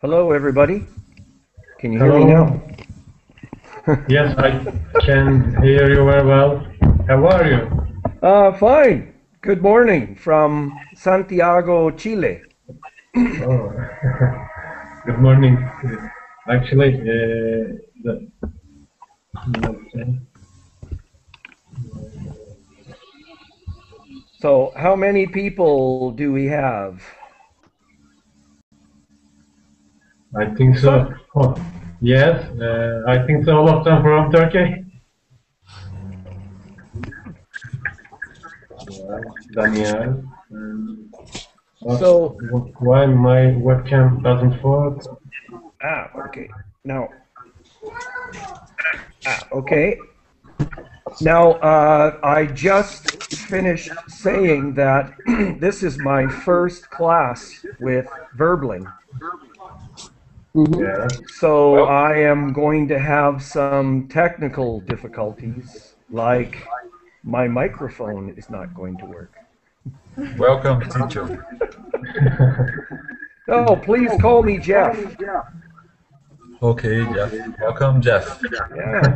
Hello, everybody. Can you hear Hello. me now? Yes, I can hear you very well. How are you? Fine. Good morning from Santiago, Chile. Oh, good morning. Actually, So, how many people do we have? I think so. Oh, yes, I think so. All of them from Turkey. Daniel. So, Why my webcam doesn't work? okay. Okay. Now, I just finished saying that this is my first class with Verbling. Yeah. So I am going to have some technical difficulties, like my microphone is not going to work. Welcome, teacher. Oh, please call me Geoff. Okay, Jeff. Welcome, Jeff. Yeah.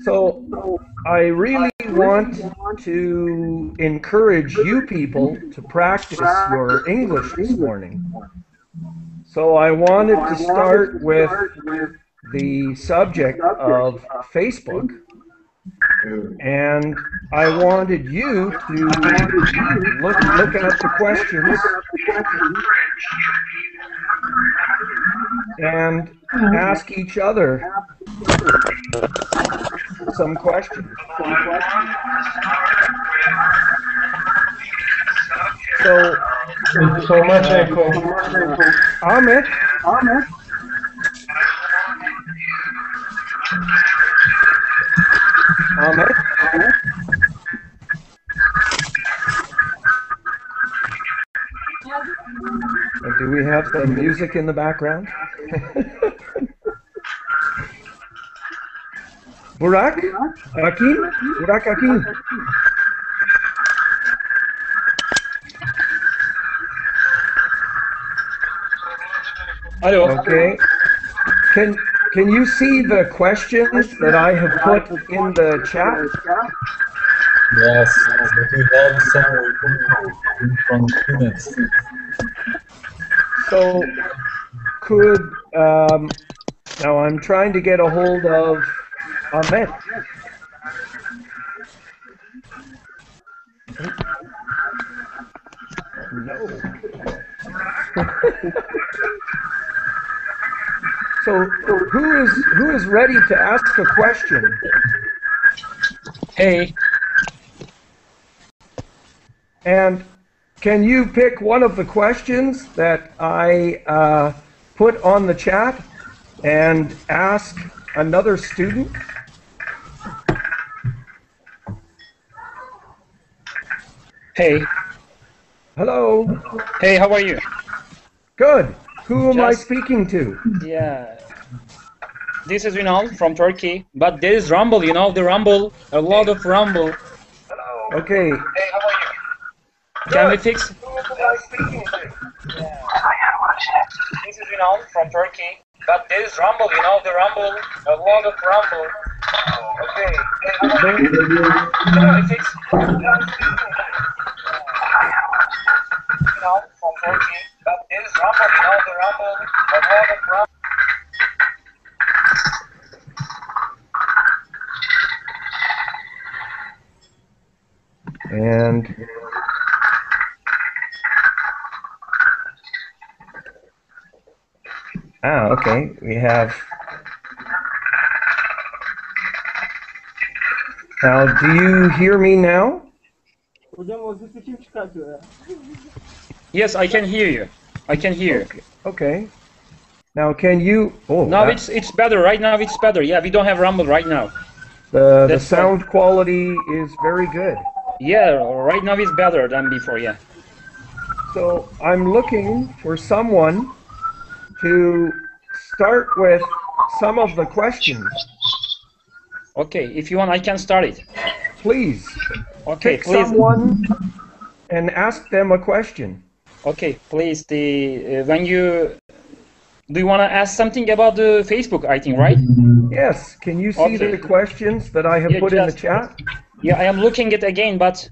So I really want to encourage you people to practice your English this morning. So I wanted to start with the subject of Facebook. And I wanted you to look at the questions and ask each other some questions. So It's so much echo. Ahmet? Ahmet? Do we have some music in the background? Burak? Akin? Burak Akin? Hello. Okay. Can you see the questions that I have put in the chat? Yes, but we have some from students. So could now I'm trying to get a hold of Ahmet. No. So who is ready to ask a question? Hey. And can you pick one of the questions that I put on the chat and ask another student? Hey. Hello. Hey, how are you? Good. Who am I Just- speaking to? Yeah. This is Ünal from Turkey, but there is rumble, you know, the rumble, a lot of rumble. Okay. Hey, how are you? Can we fix? Who am I speaking to? This is Ünal from Turkey, but there is rumble, you know, the rumble, a lot of rumble. Okay. Hey, how are you? Can we fix? Ünal from Turkey, but there is rumble, you know, the rumble, a lot of rumble. And okay. We have. Now, do you hear me now? Hocam o sesi kim çıkartıyor ya? Yes, I can hear you. I can hear you. Okay. Now, can you? Oh, Now it's better. Right now it's better. Yeah, we don't have rumble right now. the that's sound quality is very good. Yeah, right now it's better than before. Yeah. So I'm looking for someone to start with some of the questions. Okay, if you want, I can start it. Please Okay, pick please. someone and ask them a question. Okay, please. When you do you want to ask something about the Facebook? I think, right? Yes. Can you see Okay. the questions that I have Yeah, put in the just- chat? Yeah, I am looking it again, but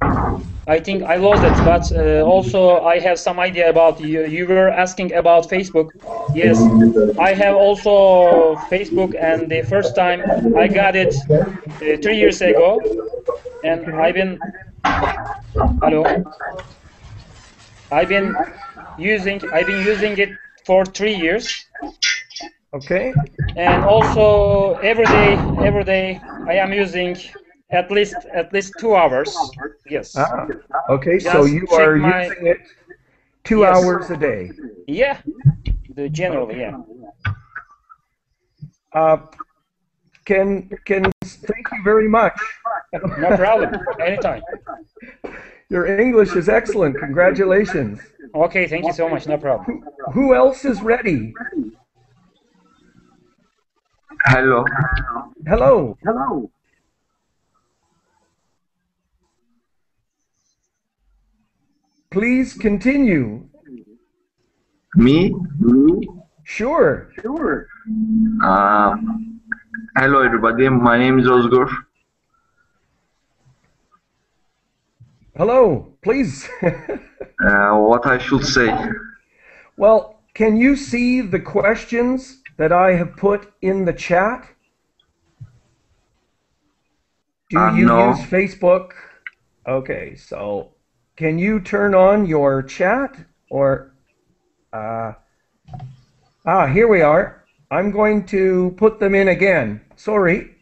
I think I lost it. But also, I have some idea about you. You were asking about Facebook. Yes, I have also Facebook, and the first time I got it 3 years ago, and I've been using it for 3 years, Okay. and also every day I am using at least 2 hours. Yes. Okay. So Just you check are my- using it 2 Yes. hours a day. Yeah. Generally, yeah. Thank you very much. No problem. Anytime. Your English is excellent. Congratulations. Okay, thank you so much. No problem. Who else is ready? Hello. Hello. Please continue. Me? Sure. Uh, Hello, everybody. My name is Ozgur. Hello. Please. What I should say? Well, can you see the questions that I have put in the chat? Do you No. use Facebook? Okay, so can you turn on your chat or here we are. I'm going to put them in again. Sorry.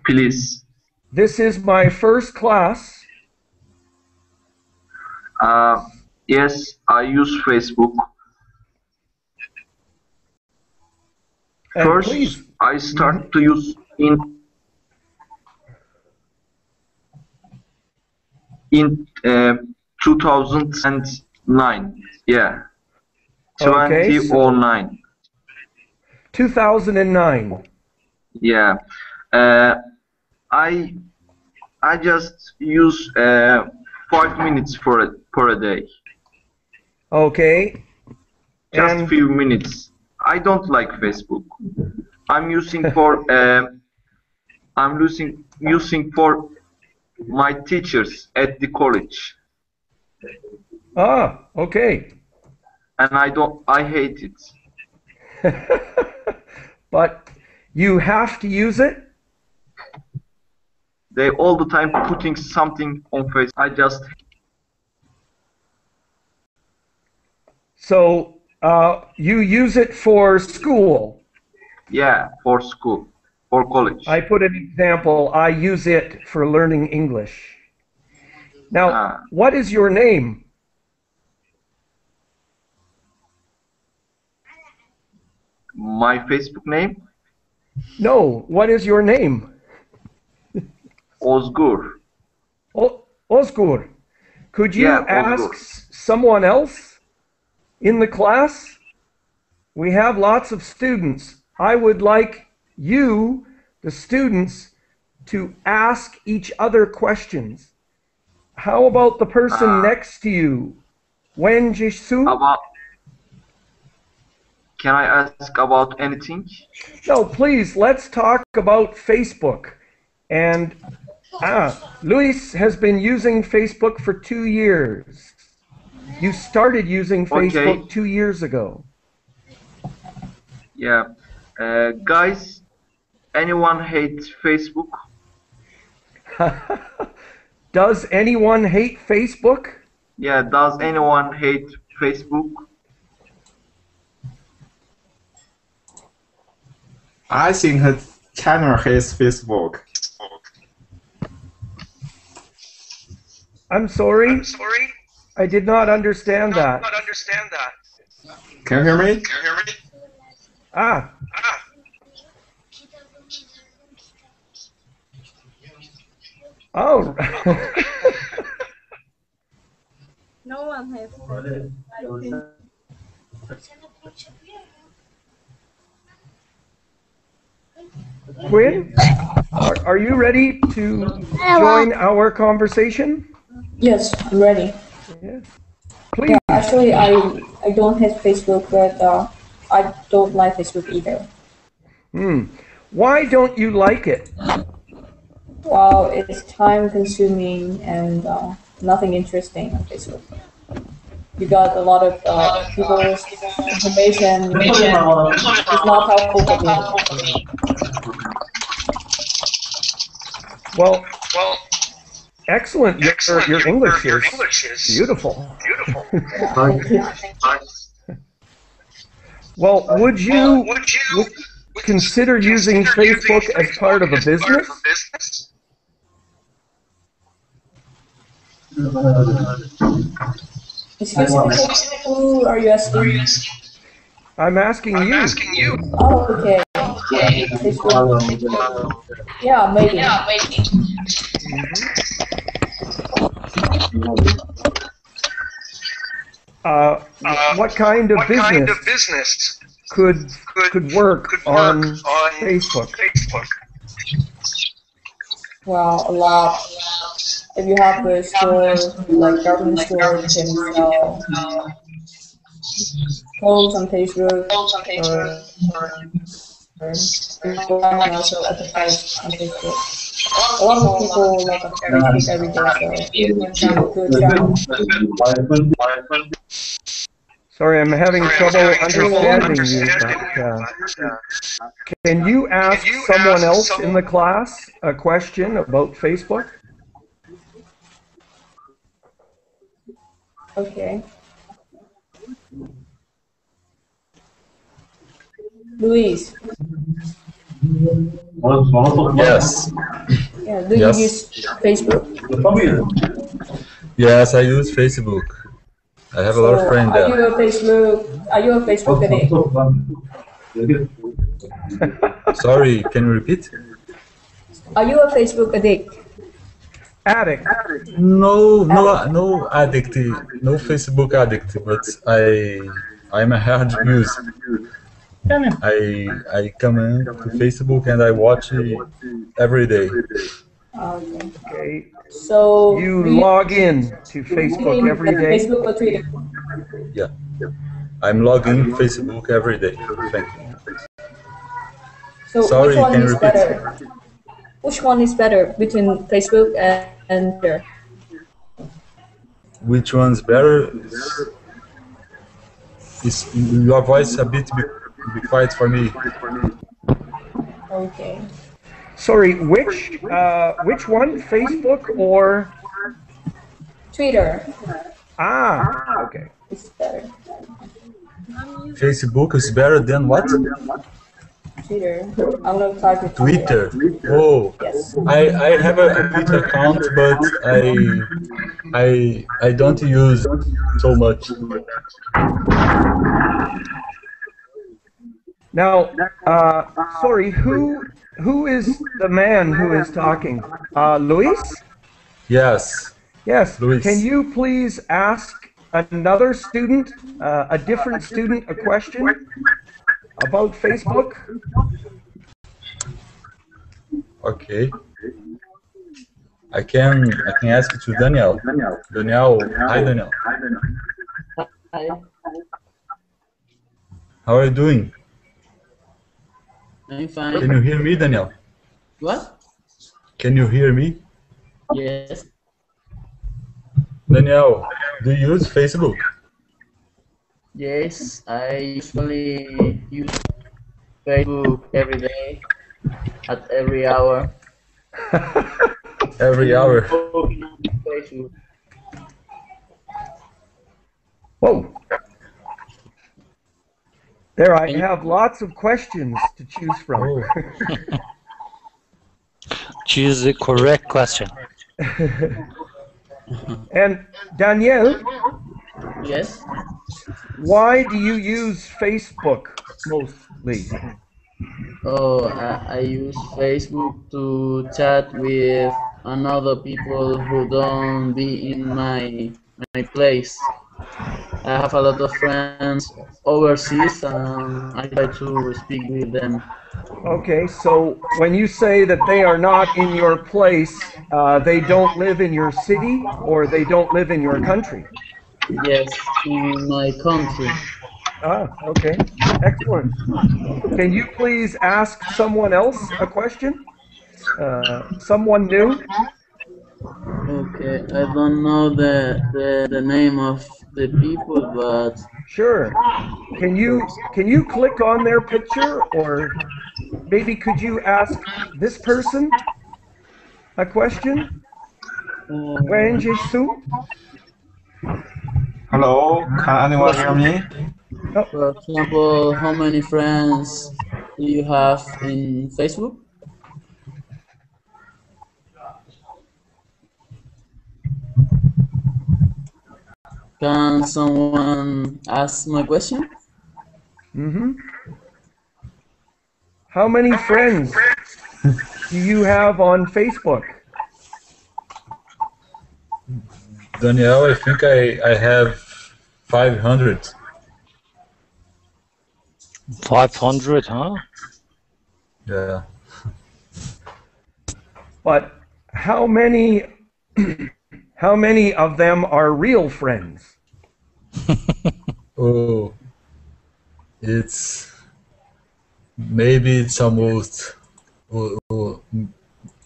Please. This is my first class. Yes, I use Facebook. And First, please, I start to use in 2009. Yeah, okay, so 2009. 2009. Yeah, I just use 5 minutes for a day. Okay. Just And few minutes. I don't like Facebook. I'm using for using for my teachers at the college, okay. and I hate it. But you have to use it? They all the time putting something on Facebook. I just So you use it for school? yeah, for school, for college. I put an example. I use it for learning English. Now, what is your name? My Facebook name? No, what is your name? Ozgur. Ozgur. Could you ask Ozgur. someone else in the class? We have lots of students. I would like you, the students, to ask each other questions. How about the person next to you? Wen Jisoo? Can I ask about anything? No, please, let's talk about Facebook. And Luis has been using Facebook for 2 years. You started using Facebook 2 years ago. Yeah. Guys, anyone hate Facebook? Does anyone hate Facebook? Yeah, does anyone hate Facebook? I think China hates Facebook. I'm sorry? I did not understand that. Can you hear me? Oh. No one has Facebook. I think. Quinn, are you ready to join our conversation? Yes, I'm ready. Yeah. Please. Yeah, actually, I don't have Facebook, but I don't like Facebook either. Why don't you like it? Well, it's time-consuming and nothing interesting on Facebook. You got a lot of people's information. It's not helpful for me. Well, excellent. Your English is beautiful. Well, would you consider using Facebook as part of a business? Excuse me, who are you asking? I'm asking you. Oh, okay. Facebook. Yeah, maybe. What kind of business could work on Facebook? Well, a lot. If you have a store, like government store, you can sell clothes on Facebook, or also advertise on Facebook. A lot of people look at Facebook every day, so good job. Sorry, I'm having trouble understanding you. But, can you ask someone else in the class a question about Facebook? Okay. Luis. Yes. Yeah, do you use Facebook? Yes, I use Facebook. I have a lot of friends there. Are you a Facebook addict? Sorry, can you repeat? Are you a Facebook addict? Addict. No addict, no Facebook addict, but I'm a hard user. I come in to Facebook and I watch it every day. Okay. So you log in to Facebook every day? Facebook or Twitter? Yeah. I'm logging Facebook every day. Thank you. So sorry, which one can you is repeat? better? Which one is better between Facebook and Twitter? Which one's better? Is your voice a bit quiet for me? Okay. Sorry, which one? Facebook or Twitter? Ah, okay. It's better. Facebook is better than what? Twitter. I'm gonna type it. Twitter. Oh, yes. I have a Twitter account, but I don't use so much. Now, sorry, who is the man who is talking? Luis? Yes. Yes. Luis. Can you please ask another student, a different student, a question about Facebook? Okay. I can ask it to Daniel. Daniel, hi Daniel. Hi. How are you doing? I'm fine. Can you hear me, Daniel? What? Can you hear me? Yes. Daniel, do you use Facebook? Yes, I usually use Facebook every day, at every hour. Every hour. Facebook. Whoa. There, I have lots of questions to choose from. Choose the correct question. And Danielle? Yes? Why do you use Facebook mostly? Oh, I use Facebook to chat with another people who don't be in my place. I have a lot of friends overseas and I try to speak with them. Okay, so when you say that they are not in your place, they don't live in your city or they don't live in your country? Yes, in my country. Ah, okay. Excellent. Can you please ask someone else a question? Someone new? Okay, I don't know the name of the people, but sure. Can you click on their picture, or maybe could you ask this person a question? Wen Jesu? Hello, can anyone hear me? For example, how many friends do you have in Facebook? Can someone ask my question? Mm-hmm. How many friends do you have on Facebook? Daniel, I think I have 500. 500, huh? Yeah. But how many of them are real friends? Oh, maybe it's almost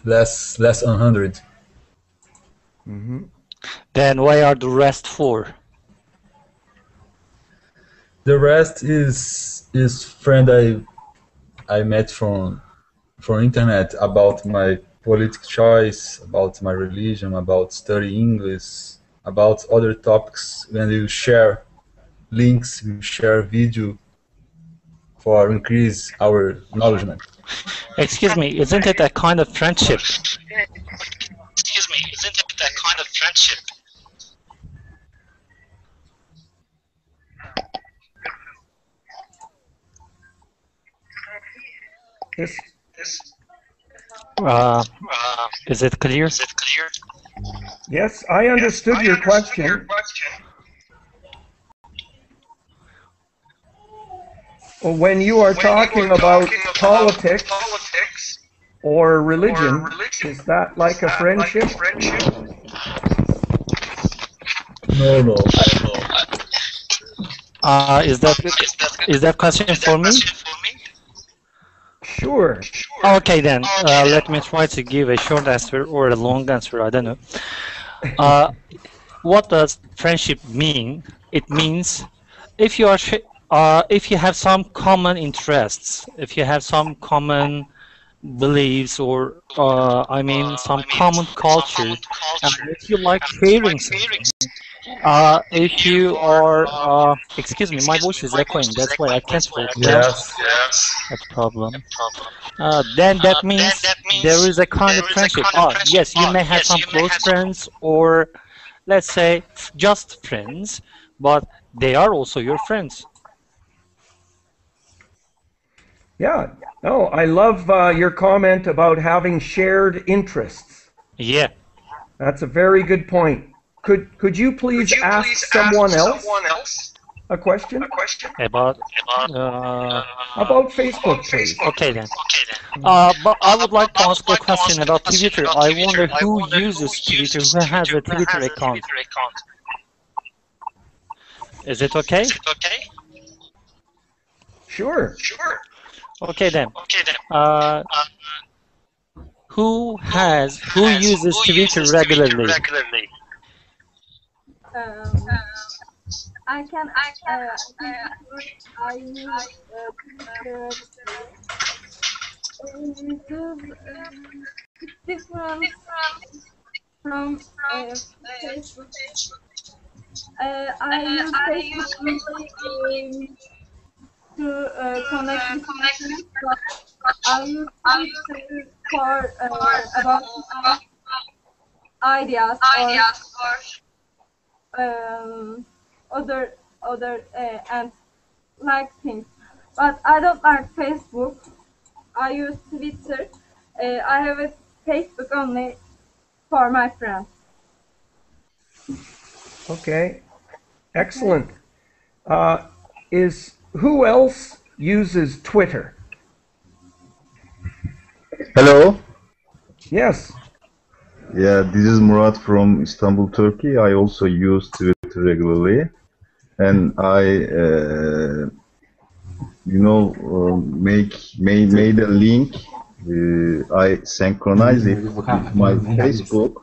less 100. Mm-hmm. Then why are the rest for? The rest is friend I met from internet about my political choice, about my religion, about study English, about other topics. When you share links, you share video for increase our knowledge. Excuse me, isn't it a kind of friendship? Excuse me, isn't it a kind of friendship? This. Is it clear? Yes, I understood your question. When you are talking about politics or religion, is that like a friendship? No. Is that question for me? Sure. Okay then. Let me try to give a short answer or a long answer. I don't know. What does friendship mean? It means if you have some common interests, if you have some common beliefs, or some common culture, and if you like sharing something, if you are excuse me, my voice is echoing, that's why I can't talk well. Yes. That's a problem. Then that means there is a kind of friendship. Yes, you may have some close friends, or let's say just friends, but they are also your friends. Yeah. No, I love your comment about having shared interests. Yeah. That's a very good point. Could you please ask someone else a question? About Facebook, please. Okay then. But I would like to ask a question about Twitter. I wonder who uses Twitter, who has a Twitter account. Is it okay? Sure. Okay then. Who uses Twitter regularly? I can I use Twitter. It's different from Facebook. I use Facebook to connect with friends, but I use Twitter for about ideas or other and like things. But I don't like Facebook. I use Twitter. I have a Facebook only for my friends. Okay. Excellent. Who else uses Twitter? Hello. Yes. Yeah, this is Murat from Istanbul, Turkey. I also use Twitter regularly, and I, made a link. I synchronize it with my Facebook,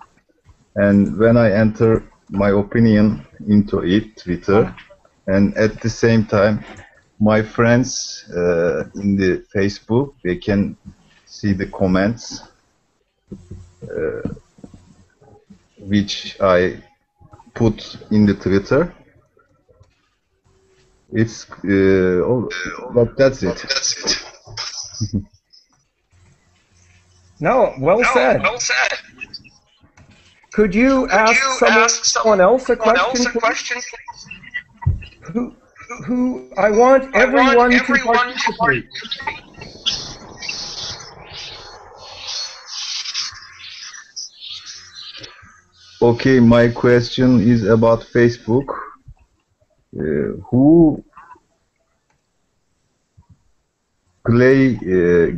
and when I enter my opinion into it, Twitter, and at the same time, my friends in the Facebook, they can see the comments which I put in the Twitter. It's but that's it. No, well said. Could you ask someone else a question, please? Who I want everyone to participate. Okay, my question is about Facebook. Who play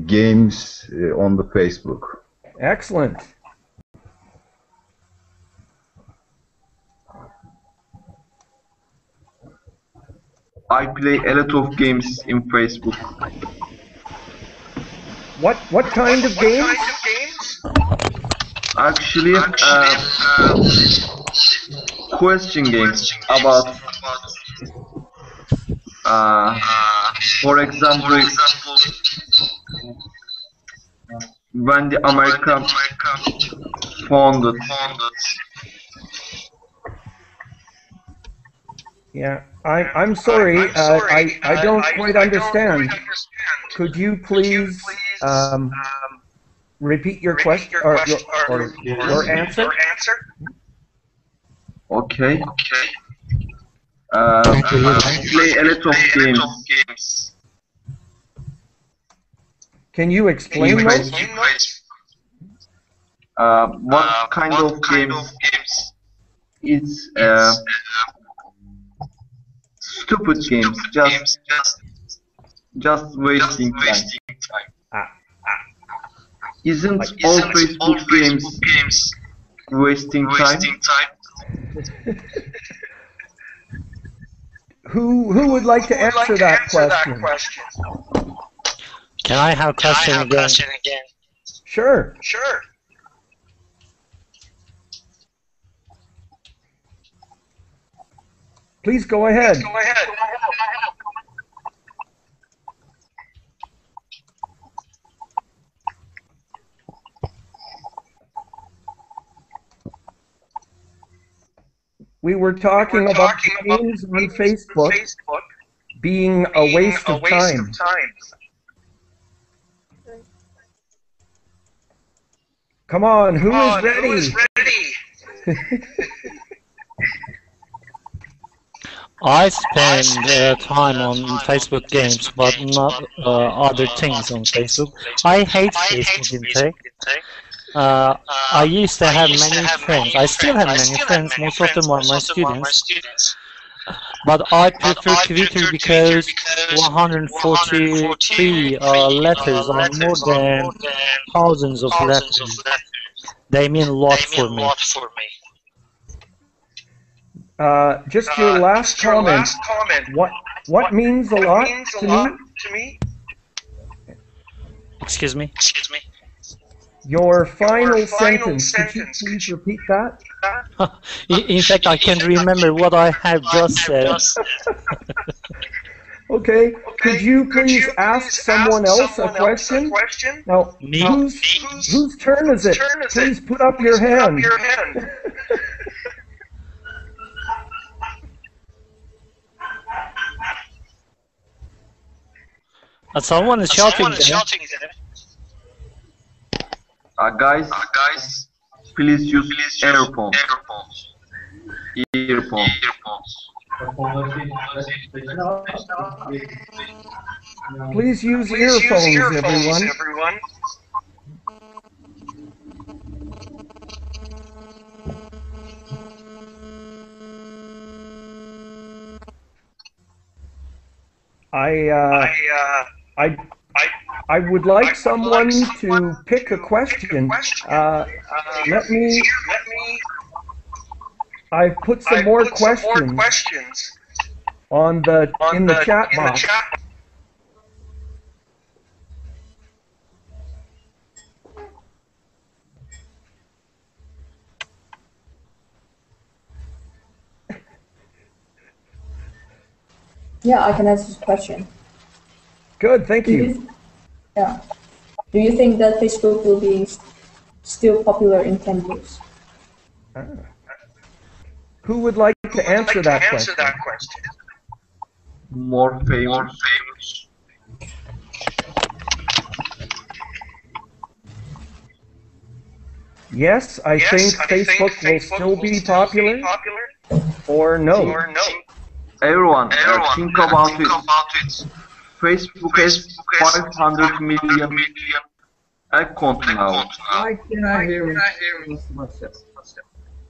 games on the Facebook? Excellent. I play a lot of games in Facebook. What kind of games? Actually, question games about, for example, when the America founded. Yeah, I'm sorry. I don't quite understand. Could you please repeat your question or your answer? Okay. I play a lot of games. Can you explain those? What kind of games? It's stupid games. Just wasting time. Isn't all Facebook games wasting time? Who would like to answer that question? Can I have a question again? Sure. Please go ahead. We were talking about games on Facebook being a waste of time. Come on, who is ready? I spend time on Facebook games, but not other things on Facebook. I hate Facebook intake. I used to have many friends. I still have many friends. Most of them are my students. But I prefer Twitter because 143 letters are more than thousands of letters. They mean a lot for me. Just your last comment. What means a lot to me? Excuse me? Your final sentence. Could you please repeat that? In fact, I can't remember what I have just said. Okay. Could you please ask someone else a question? Now, whose turn is it? Please put up your hand. Someone is shouting there. Guys, please use earphones. Please use earphones, everyone. I would like someone to pick a question. Let me. I've put some more questions in the chat box. Yeah, I can answer this question. Good, thank you. Yeah. Do you think that Facebook will be still popular in 10 years? Who would like to answer that question? More famous. Yes, I think Facebook will still be popular, or no? Everyone, think about it. Facebook has 500 million account now. Why can I hear myself?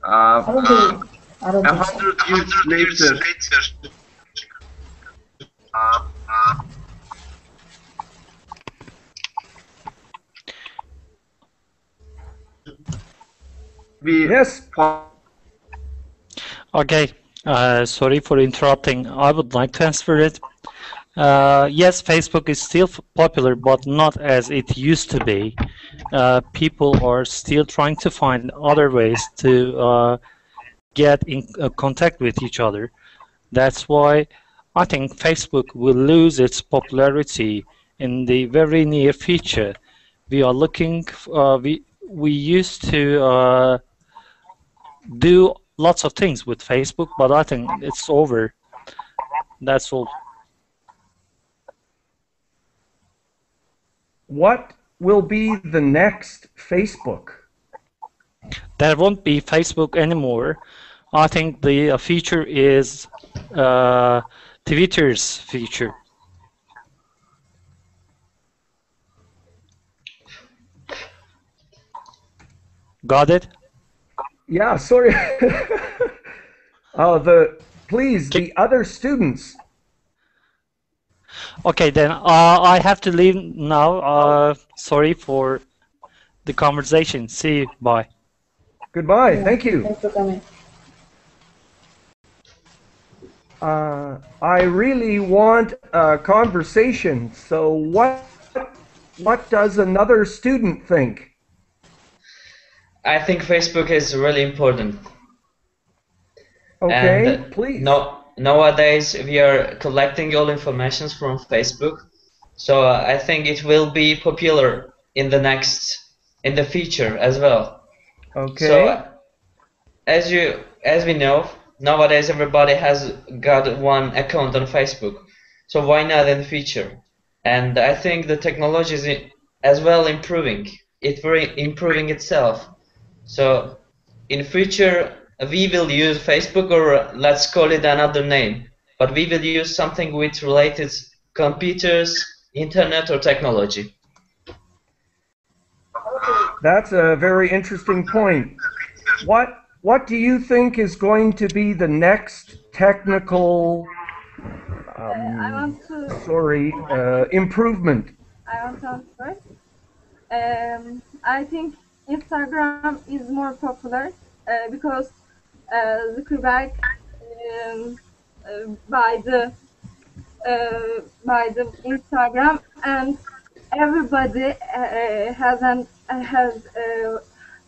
I don't think 100 years later, yes. Okay, sorry for interrupting. I would like to answer it. Yes, Facebook is still popular, but not as it used to be. People are still trying to find other ways to get in contact with each other. That's why I think Facebook will lose its popularity in the very near future. We are looking. We used to do lots of things with Facebook, but I think it's over. That's all. What will be the next Facebook? There won't be Facebook anymore. I think the future is Twitter's future. Got it? Yeah, sorry. Please, the other students. Okay, then I have to leave now. Sorry for the conversation. See you. Bye. Goodbye. Yeah, Thank you. thanks for coming. I really want a conversation. So what does another student think? I think Facebook is really important. Okay, And please. nowadays we are collecting all informations from Facebook. So I think it will be popular in the future as well. Okay. So as we know, nowadays everybody has got one account on Facebook. So why not in the future? And I think the technology is as well improving. It's very improving itself. So in future we will use Facebook, or let's call it another name, but we will use something with related computers, internet, or technology. That's a very interesting point. What do you think is going to be the next technical improvement? I want to answer. I think Instagram is more popular because Zuckerberg by the Instagram, and everybody has an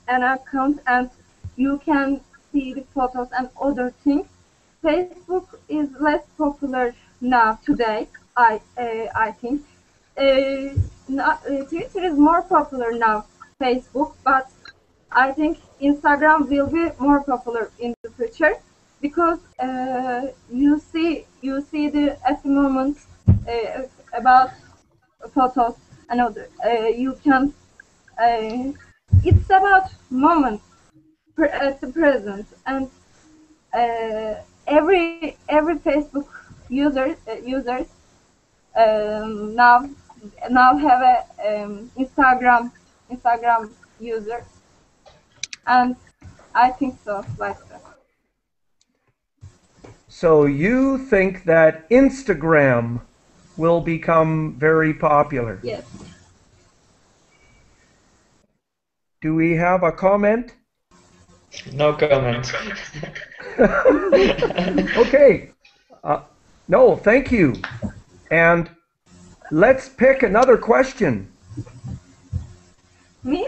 account, and you can see the photos and other things. Facebook is less popular now today. I think Twitter is more popular now. Facebook, but I think Instagram will be more popular in the future because you see at the moment about photos and other. You can. It's about moments at the present, and every Facebook users now have a Instagram user, and I think so, like that. So you think that Instagram will become very popular? Yes. Do we have a comment? No comment. Okay. No, thank you. And let's pick another question. Me?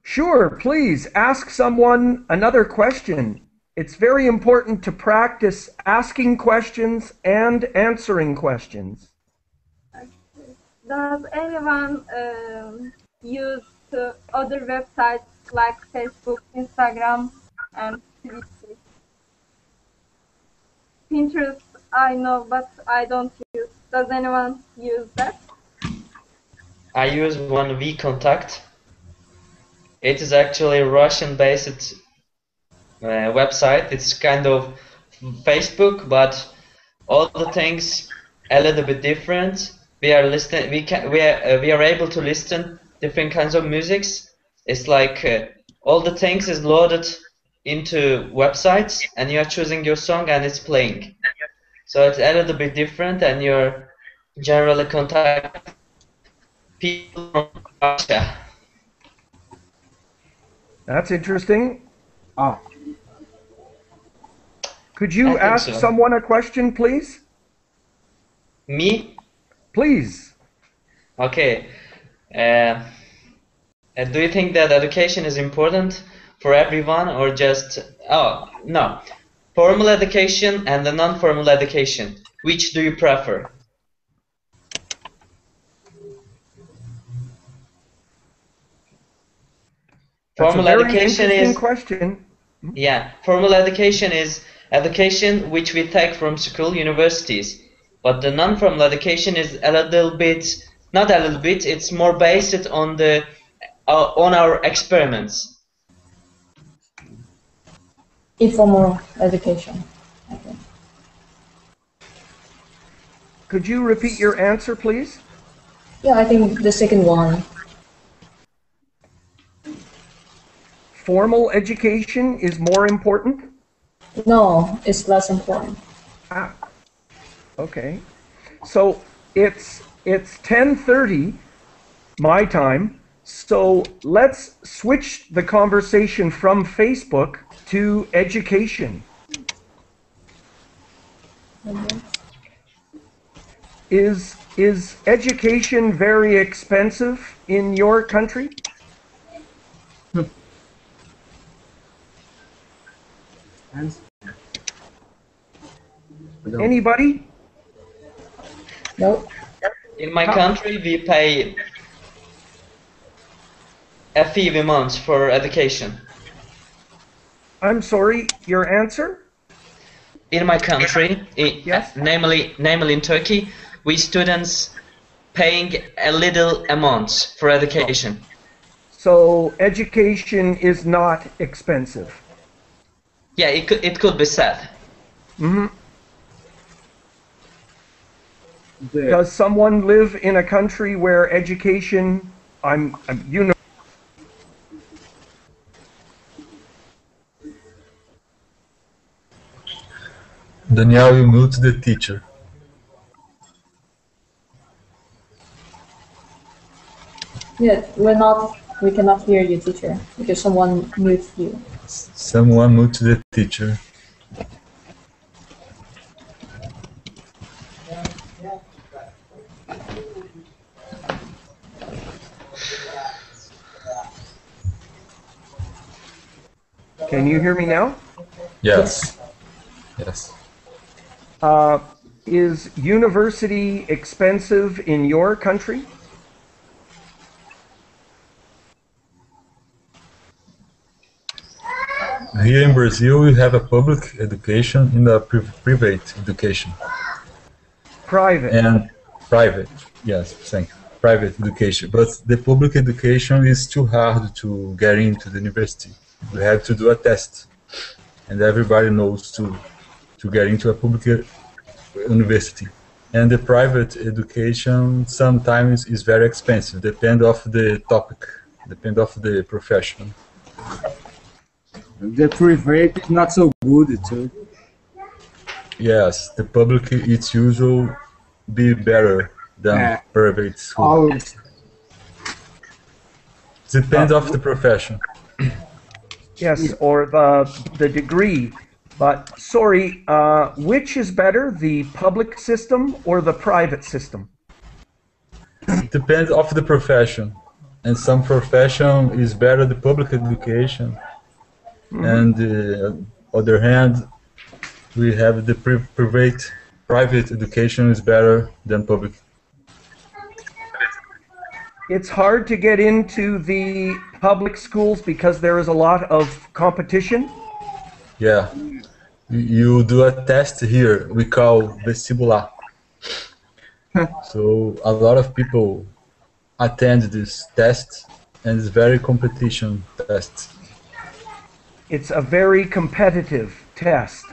Sure, please ask someone another question. It's very important to practice asking questions and answering questions. Does anyone use other websites like Facebook, Instagram, and Twitter? Pinterest, I know, but I don't use. Does anyone use that? I use one VKontakte. It is actually a Russian-based website. It's kind of Facebook, but all the things a little bit different. We are listening. We are able to listen different kinds of musics. It's like all the things is loaded into websites, and you are choosing your song, and it's playing. So it's a little bit different, and you're generally contact people from Russia. That's interesting. Could you ask someone a question, please? Me? Please. Okay. Do you think that education is important for everyone, or just... Oh, no. Formal education and the non-formal education. Which do you prefer? Formal education is... question. Yeah, formal education is education which we take from school, universities. But the non-formal education is a little bit, not a little bit, it's more based on the on our experiments. Informal education, I think. Could you repeat your answer, please? Yeah, I think the second one. formal education is more important? No, it's less important. Ah, okay. So it's 10:30 my time. So let's switch the conversation from Facebook to education. Is education very expensive in your country? Anybody? Nope. In my country, we pay a fee every month for education. I'm sorry, your answer? In my country, Yes. namely in Turkey, we students paying a little amount for education. So education is not expensive. Yeah, it could be said. Mm-hmm. Does someone live in a country where education, you know? Daniel, you mute the teacher. Yeah, we cannot hear you, teacher, because someone mutes you. Someone mute the teacher. Can you hear me now? Yes. Yes. Is university expensive in your country? Here in Brazil, we have a public education and a private education. Private. And private, yes, thank you. Private education. But the public education is too hard to get into the university. You have to do a test. And everybody knows to get into a public university. And the private education sometimes is very expensive, depend of the topic, depend of the profession. The private is not so good too. Yes, the public it's usually be better than private school. Always. Depends of the profession. Yes, or the degree. But sorry, which is better, the public system or the private system? Depends of the profession. And some profession is better the public education. And the other hand, we have the private education is better than public. It's hard to get into the public schools because there is a lot of competition. Yeah, you do a test here, we call vestibular. So a lot of people attend this test and it's very competition test. It's a very competitive test.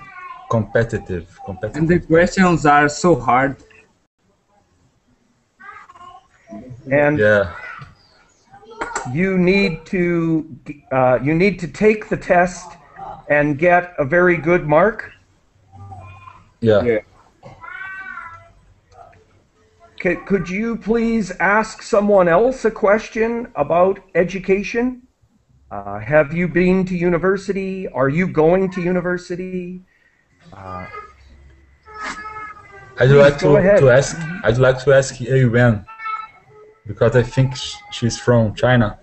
Competitive. And the questions are so hard. And yeah. you need to take the test and get a very good mark. Yeah. Could you please ask someone else a question about education? Have you been to university? Are you going to university? I'd like to ask Yuan, because I think she's from China.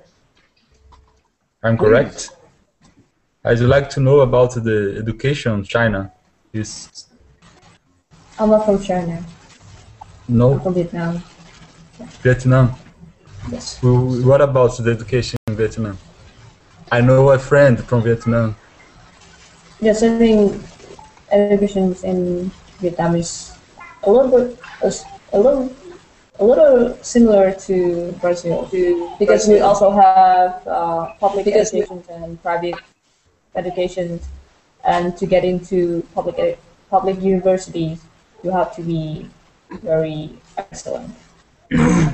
I'm correct? I'd like to know about the education in China. I'm not from China. No. I'm from Vietnam. Vietnam? Yes. What about the education in Vietnam? I know a friend from Vietnam. Yes, I think education in Vietnam is a little similar to Brazil, because we also have public education and private education, and to get into public universities, you have to be very excellent.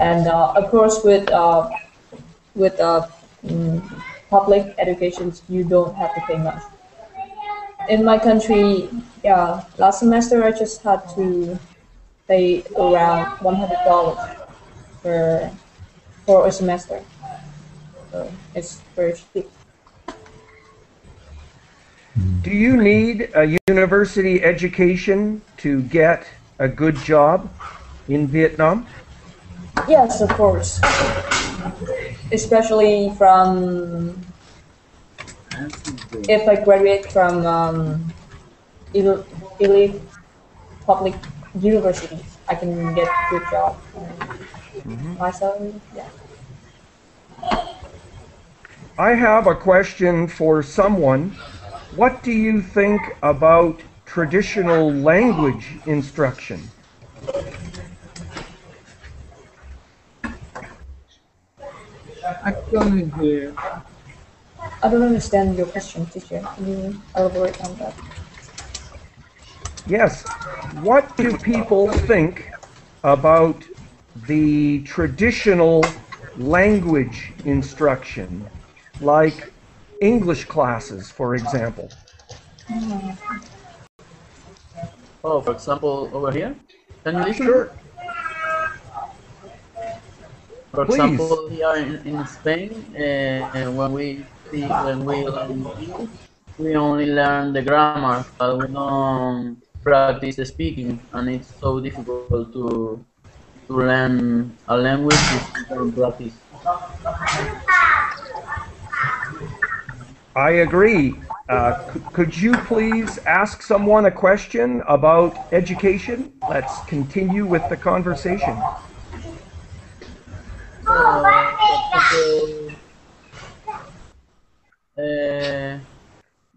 And of course, with public education, you don't have to pay much. In my country, yeah, last semester I just had to pay around $100 for a semester. So it's very cheap. Do you need a university education to get a good job in Vietnam? Yes, of course. Especially from if I graduate from elite public universities, I can get a good job. My salary, yeah. I have a question for someone. What do you think about traditional language instruction? I couldn't hear. I don't understand your question, teacher. Can you elaborate on that? Yes. What do people think about the traditional language instruction, like English classes, for example? Oh, for example, over here? Can you listen? Sure. For Please. example, here in Spain, when we learn English, we only learn the grammar, but we don't practice the speaking, and it's so difficult to learn a language if you don't practice. I agree. Could you please ask someone a question about education? Let's continue with the conversation.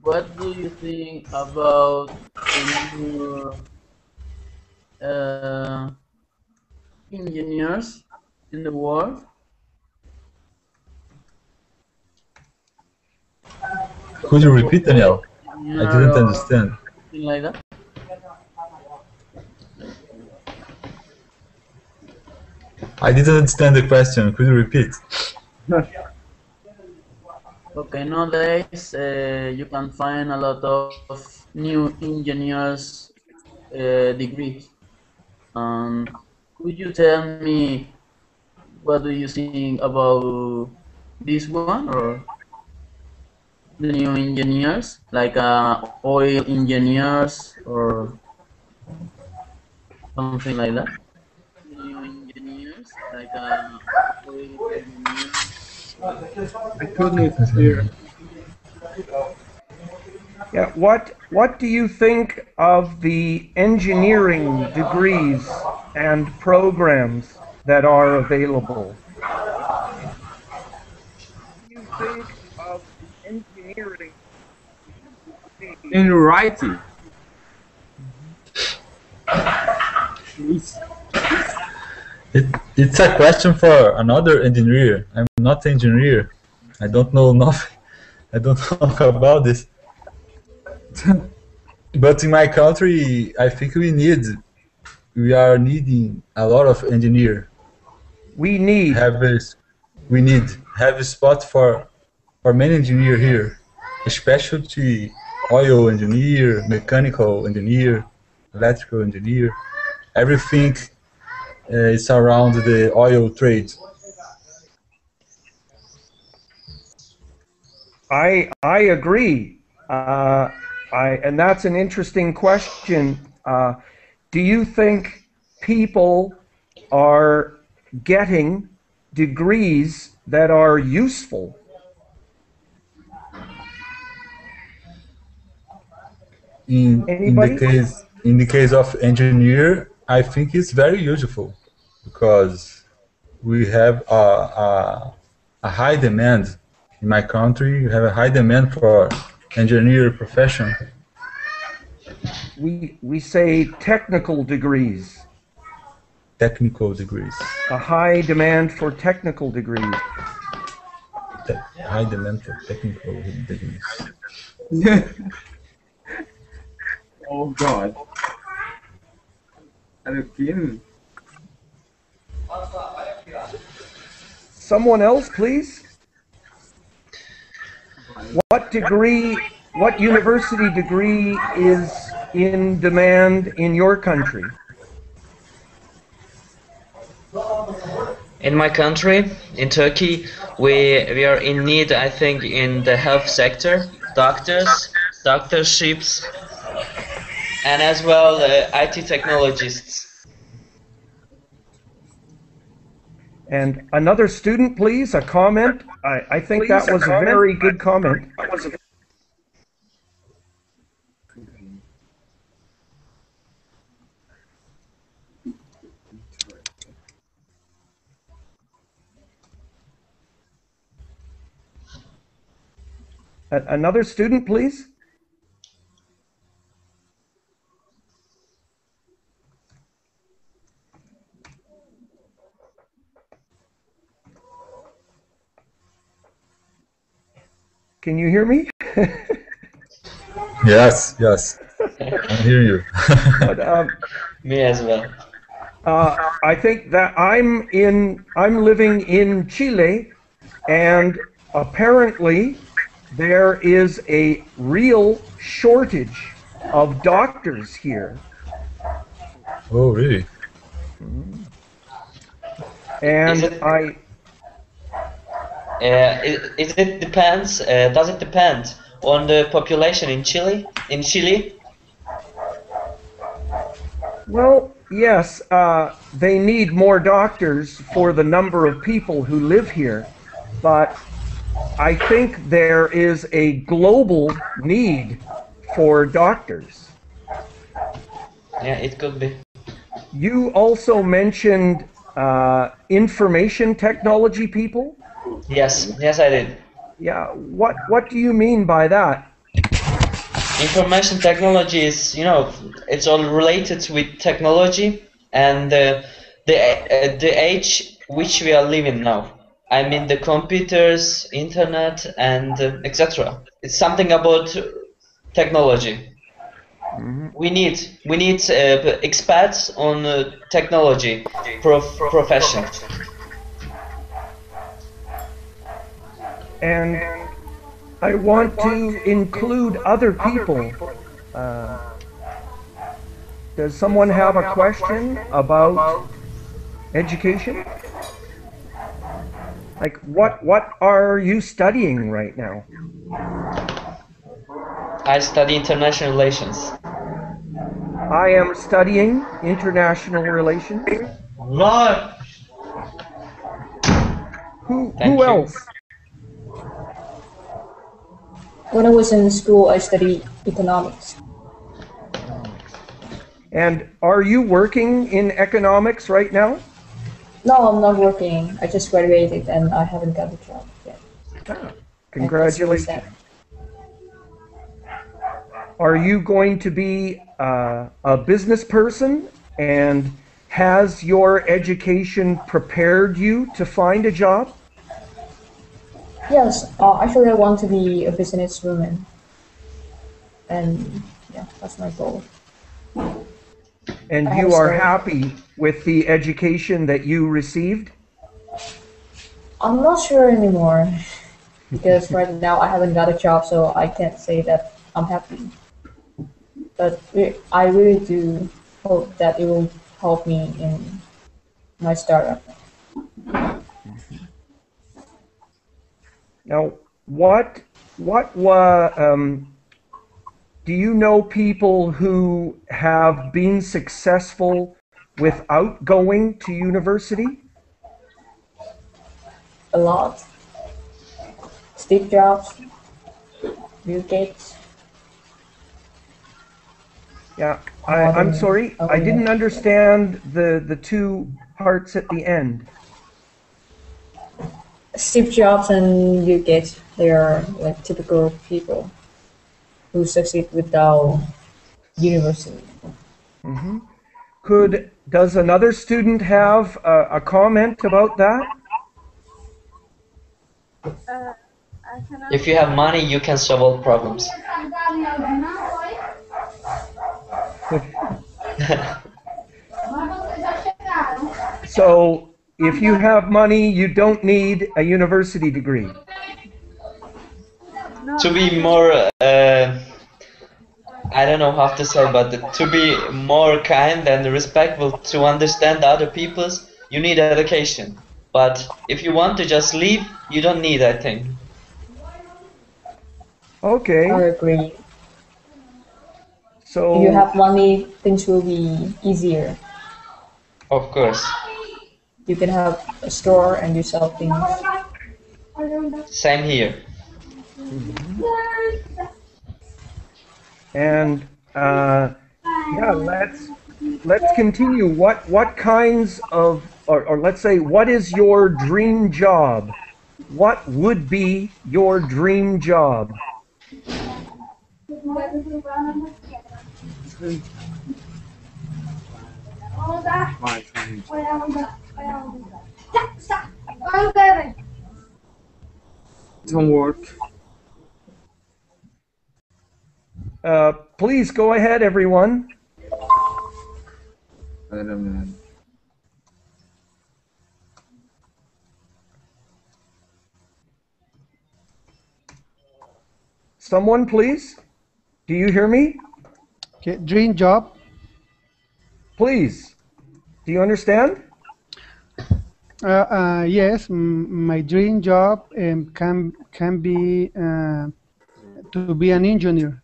What do you think about the new engineers in the world? Could you repeat, Daniel? I didn't understand. Something like that. I didn't understand the question. Could you repeat? Okay, nowadays you can find a lot of new engineers degrees. Could you tell me what do you think about this one or the new engineers, like oil engineers or something like that? New engineers, like oil engineers. I couldn't hear. Yeah, what do you think of the engineering degrees and programs that are available? What do you think of engineering In writing. Please. It's a question for another engineer. I'm not an engineer. I don't know nothing. I don't know about this. But in my country, I think we are needing a lot of engineer. We need have a spot for many engineer here, especially oil engineer, mechanical engineer, electrical engineer. Everything is around the oil trade. I agree. And that's an interesting question. Do you think people are getting degrees that are useful? In the case of engineer, I think it's very useful because we have a high demand in my country. We have a high demand for engineer profession. We say technical degrees. Technical degrees. A high demand for technical degrees. High demand for technical degrees. Oh God. Are you kidding? Someone else, please. what degree, what university degree is in demand in your country? In my country, in Turkey, we are in need, I think, in the health sector, doctorships, and as well IT technologists. And another student, please, a comment. I think that was a very good comment. Another student, please. Can you hear me? Yes, yes. I hear you. But, me as well. I think that I'm living in Chile, and apparently there is a real shortage of doctors here. Oh, really? And it depends? Does it depend on the population in Chile? Well, yes, they need more doctors for the number of people who live here, but I think there is a global need for doctors. Yeah, it could be. You also mentioned information technology people? Yes, I did. Yeah, what do you mean by that? Information technology is, it's all related with technology and the age which we are living now. I mean the computers, internet, and etc. It's something about technology. Mm-hmm. We need experts on technology profession. And I want to include other people. Does someone have a question about education? Like, what are you studying right now? I study international relations. I am studying international relations. Lord. Who else? When I was in school, I studied economics. And are you working in economics right now? No, I'm not working. I just graduated and I haven't got a job yet. Ah, congratulations. Are you going to be a business person, and has your education prepared you to find a job? Yes, actually I want to be a businesswoman. And yeah, that's my goal. And you are happy with the education that you received? I'm not sure anymore, because right now I haven't got a job, so I can't say that I'm happy. But I really do hope that it will help me in my startup. Now, do you know people who have been successful without going to university? A lot. Steve Jobs, Bill Gates. Yeah, I'm sorry, I didn't understand the two parts at the end. Steve Jobs and Bill Gates, they are like typical people who succeed without university. Mm-hmm. Does another student have a comment about that? If you have money, you can solve all problems. So, if you have money, you don't need a university degree. No, to be more I don't know how to say, but to be more kind and respectful, to understand other people's, you need education. But if you want to just leave, you don't need, I think. Okay. I agree. So If you have money, things will be easier. Of course. You can have a store and you sell things. Same here. And yeah, let's continue. What kinds of, or let's say, what is your dream job? What would be your dream job? Don't work. Please go ahead, everyone. Wait a minute. Someone, please. Do you hear me? Okay, dream job. Please. Do you understand? Yes, my dream job can be to be an engineer.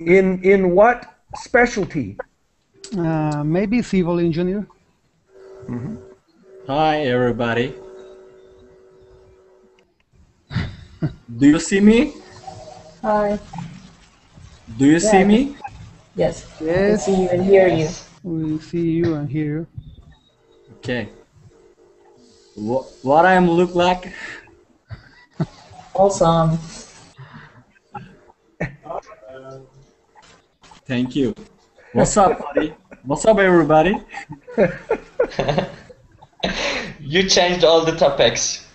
In what specialty? Maybe civil engineer. Mm-hmm. Hi, everybody. Do you see me? Hi. Do you see me? Yes. Yes. We see you and hear you. We see you and hear you. Okay. What I look like? Awesome. Thank you. What's up, buddy? What's up, everybody? You changed all the topics.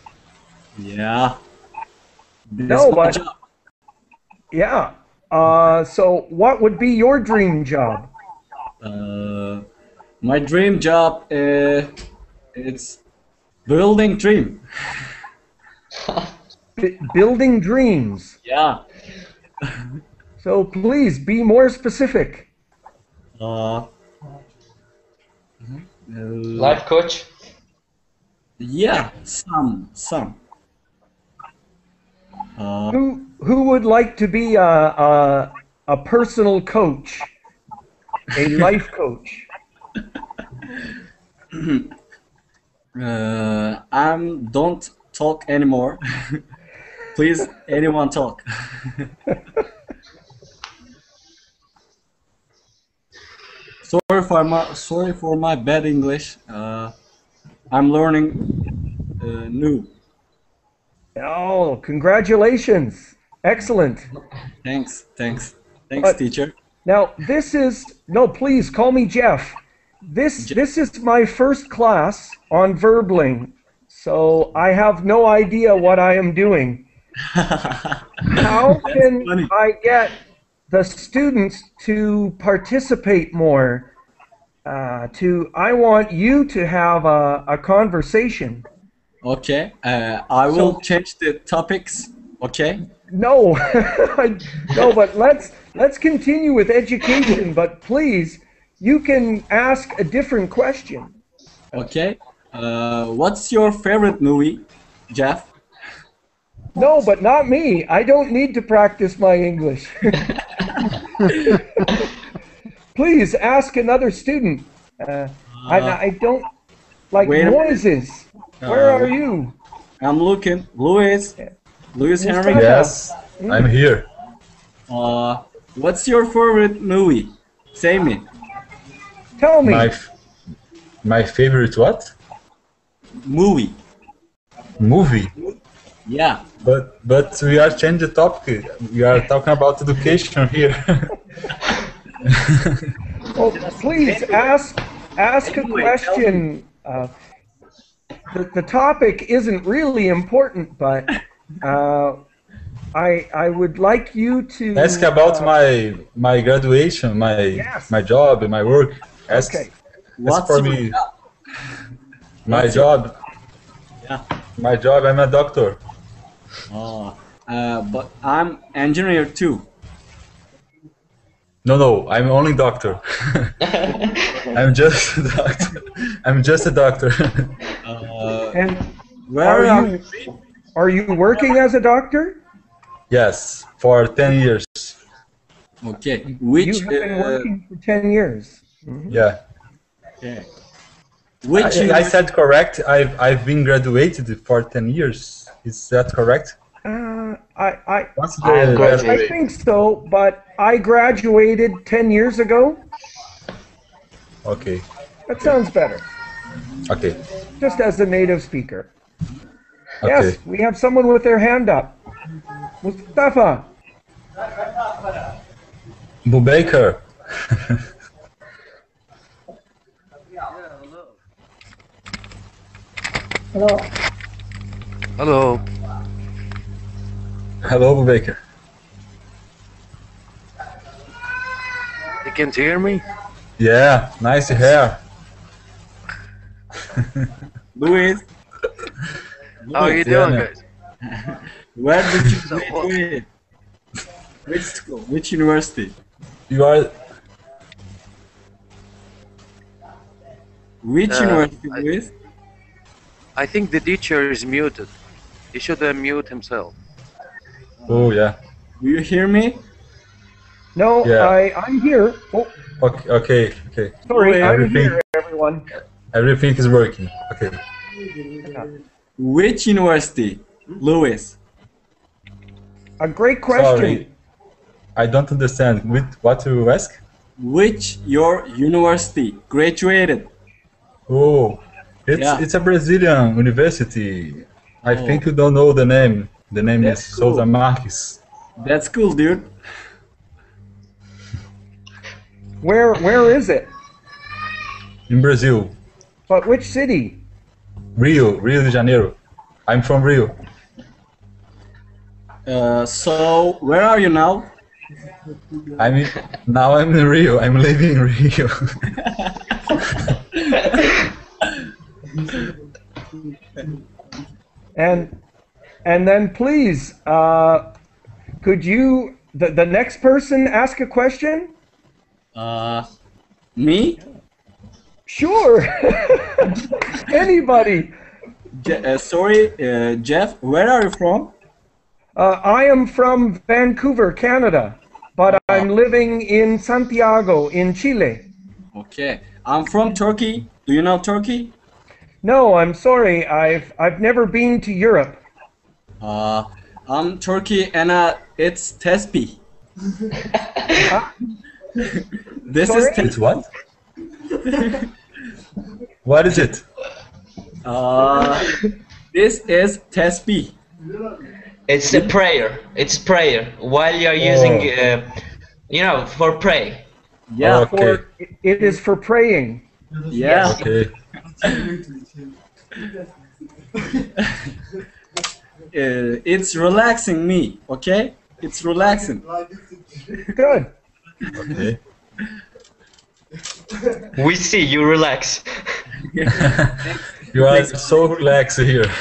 Yeah. No, but yeah. So what would be your dream job? My dream job it's building dream. Building dreams. Yeah. So please be more specific. Life coach? Yeah, some. Who would like to be a personal coach, a life coach? Don't talk anymore. Please, anyone talk. Sorry for my bad English. I'm learning new. Oh, congratulations! Excellent. Thanks, But teacher. Now this is please call me Geoff. This is my first class on verbling, so I have no idea what I am doing. How can I get the students to participate more? I want you to have a conversation. Okay, I will change the topics. Okay. No, no, but let's continue with education. But please, you can ask a different question. Okay. What's your favorite movie, Geoff? No, but not me. I don't need to practice my English. Please ask another student. I don't like noises. Where are you? I'm looking. Louis Henry. Yes, I'm here. What's your favorite movie? Say me. Tell me. My favorite what? Movie. Movie. Yeah. But we are changing the topic. We are talking about education here. Oh, please ask a question. The topic isn't really important, but I would like you to ask about my graduation, my job, my work. Ask, okay. Ask for me. My job. Yeah. My job, I'm a doctor. Oh, but I'm engineer too. No, I'm only doctor. I'm just a doctor. I'm just a doctor. And Where are you working as a doctor? Yes, for 10 years. Okay, You have been working for 10 years. Yeah. Okay. I said correct. I've been graduated for 10 years. Is that correct? I think so, but I graduated 10 years ago. Okay. That sounds better. Okay. Just as a native speaker. Okay. Yes, we have someone with their hand up. Mustafa. Baker. Hello. Hello. Hello, Baker. You can't hear me? Yeah, nice hair. Louis. How are you doing, guys? Where did you graduate? Which school? Which university? You are. Which university, Louis? I think the teacher is muted. He should mute himself. Oh, yeah. Do you hear me? No, Yeah. I'm here. Oh. Okay. Sorry, I'm here, everyone. Everything is working. Okay. Which university, Louis? A great question. Sorry. I don't understand. What you ask? Which your university graduated? Oh, it's a Brazilian university. I Oh. think you don't know the name. The name That's is cool. Souza Marques. That's cool, dude. Where is it? In Brazil. But which city? Rio de Janeiro. I'm from Rio. So where are you now? Now I'm in Rio. I'm living in Rio. And then please, could you the next person ask a question? Me? Sure. Anybody. Sorry, Geoff, where are you from? I am from Vancouver, Canada, but I'm living in Santiago, in Chile. Okay, I'm from Turkey. Do you know Turkey? No, I'm sorry. I've never been to Europe. I'm Turkey and it's Tespi. This Sorry? is Tespi. It's what? What is it? This is Tespi. It's a prayer. It's prayer while you're using, for pray. Yeah. Okay. It is for praying. Yeah. Okay. It's relaxing me. Okay. It's relaxing. Good. Okay. We see you relax. You are so relaxed here.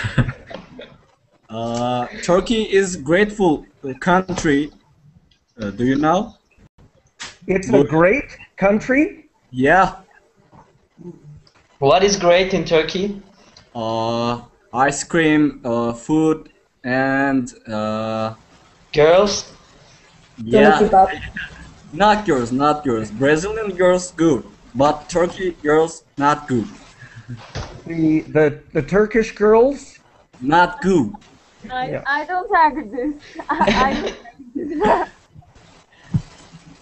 Turkey is grateful country. Do you know? It's a great country. Yeah. What is great in Turkey? Ice cream, food, and girls. Yeah. Not girls. Brazilian girls good, but Turkey girls not good. The Turkish girls? Not good. I don't agree this. I don't agree this.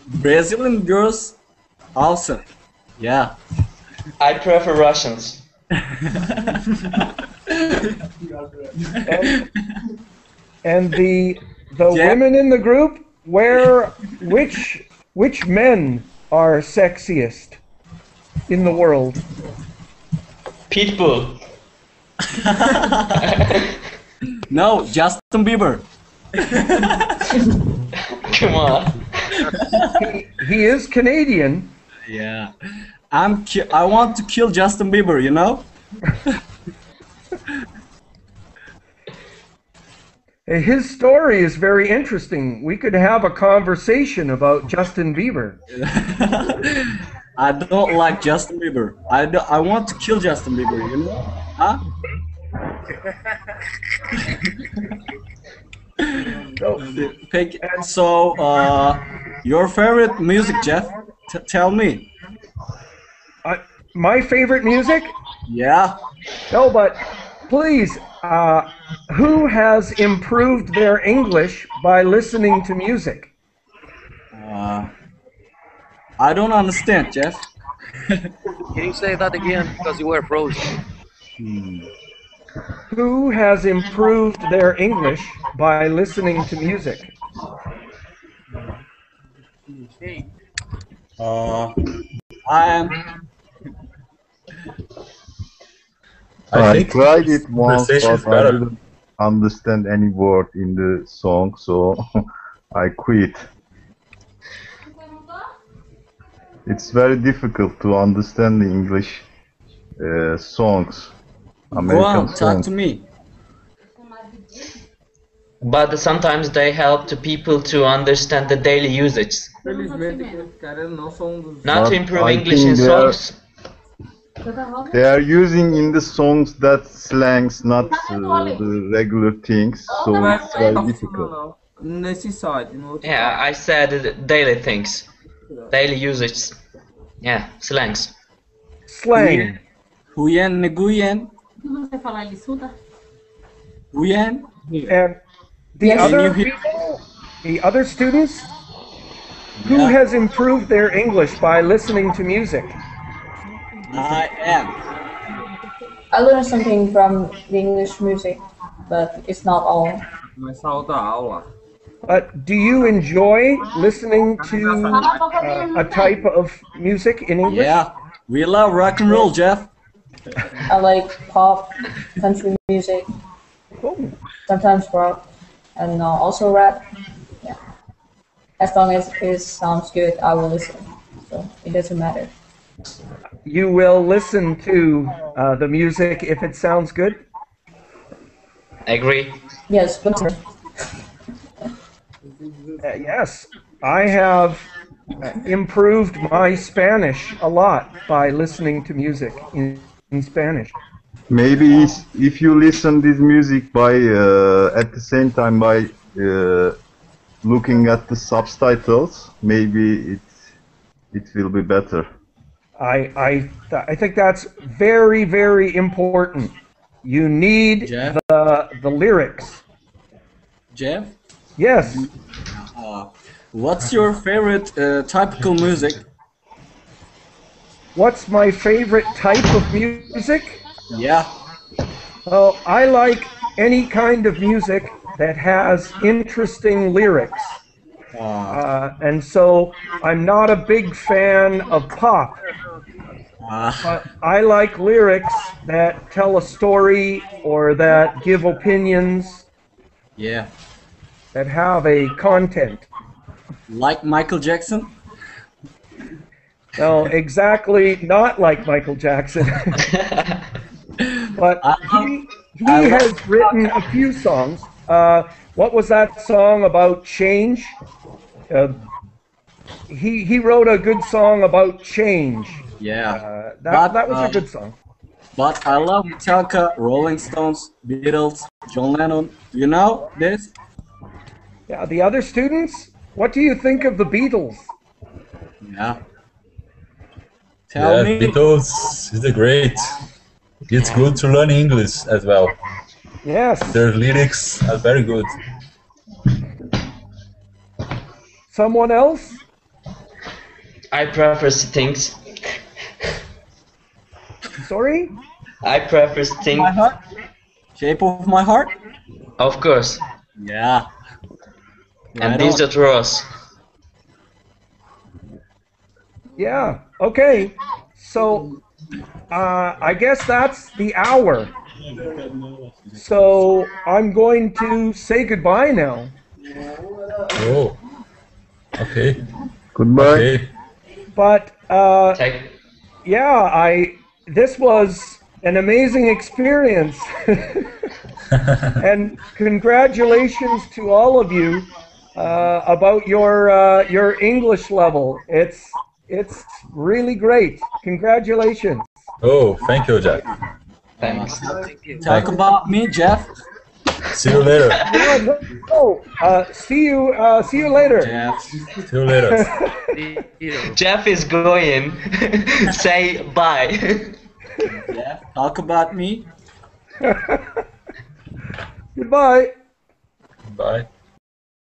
Brazilian girls awesome. Yeah. I prefer Russians. And the women in the group, which men are sexiest in the world? Pitbull. No, Justin Bieber. Come on. He is Canadian. Yeah. I want to kill Justin Bieber, you know? His story is very interesting. We could have a conversation about Justin Bieber. I don't like Justin Bieber. I want to kill Justin Bieber, you know? Huh? So, your favorite music, Geoff? Tell me. My favorite music? Yeah. No, but please, who has improved their English by listening to music? I don't understand, Geoff. Can you say that again? Because you were frozen. Who has improved their English by listening to music? I tried it once, conversation is but I better. didn't understand any word in the song, so I quit. It's very difficult to understand the English songs, American Go on, songs. talk to me. But sometimes they help to people to understand the daily usage. Felizmente, aqueles caras não são dos. Not to But improve I English think in songs. they are using in the songs that slangs, not the regular things, so it's very difficult. Nesse site, no outro. Yeah, I said daily things. Daily usage. Yeah, slangs. Slang. Huyen Nguyen. Você fala lisuda? Huyen. And the Yes. other Can you hear- people, the other students, who has improved their English by listening to music? I am. I learned something from the English music, but it's not all. Começar outra aula. But do you enjoy listening to a type of music in English? Yeah, we love rock and roll, Geoff. I like pop, country music, sometimes rock, and also rap. Yeah. As long as it sounds good, I will listen. So it doesn't matter. You will listen to the music if it sounds good? Agree. Yes, but Yes, I have improved my Spanish a lot by listening to music in Spanish. Maybe if you listen this music by at the same time by looking at the subtitles, maybe it will be better. I think that's very, very important. You need the lyrics. Geoff? Yes. What's your favorite typical music? What's my favorite type of music? Yeah. Well, I like any kind of music that has interesting lyrics. And so I'm not a big fan of pop. But I like lyrics that tell a story or that give opinions, Yeah. that have a content. Like Michael Jackson? No, exactly not like Michael Jackson. But he has written a few songs. What was that song about change? He wrote a good song about change. Yeah. That was a good song. But I love Metallica, Rolling Stones, Beatles, John Lennon. You know this? Yeah, the other students, what do you think of the Beatles? Yeah. Tell me. Beatles is the great. It's good to learn English as well. Yes. Their lyrics are very good. Someone else? I prefer things. Sorry? I prefer things. My heart? Shape of my heart? Of course. Yeah. And Right these on. are draws. Yeah, okay. So, I guess that's the hour. So, I'm going to say goodbye now. Oh. Okay. Goodbye. Okay. But, yeah, this was an amazing experience. And congratulations to all of you about your English level. It's really great. Congratulations. Oh, thank you, Jack. Thanks. Talk about me, Geoff. See you later. See you later. Geoff. See you later. Geoff is going. Say bye. Geoff, talk about me. Goodbye. Bye.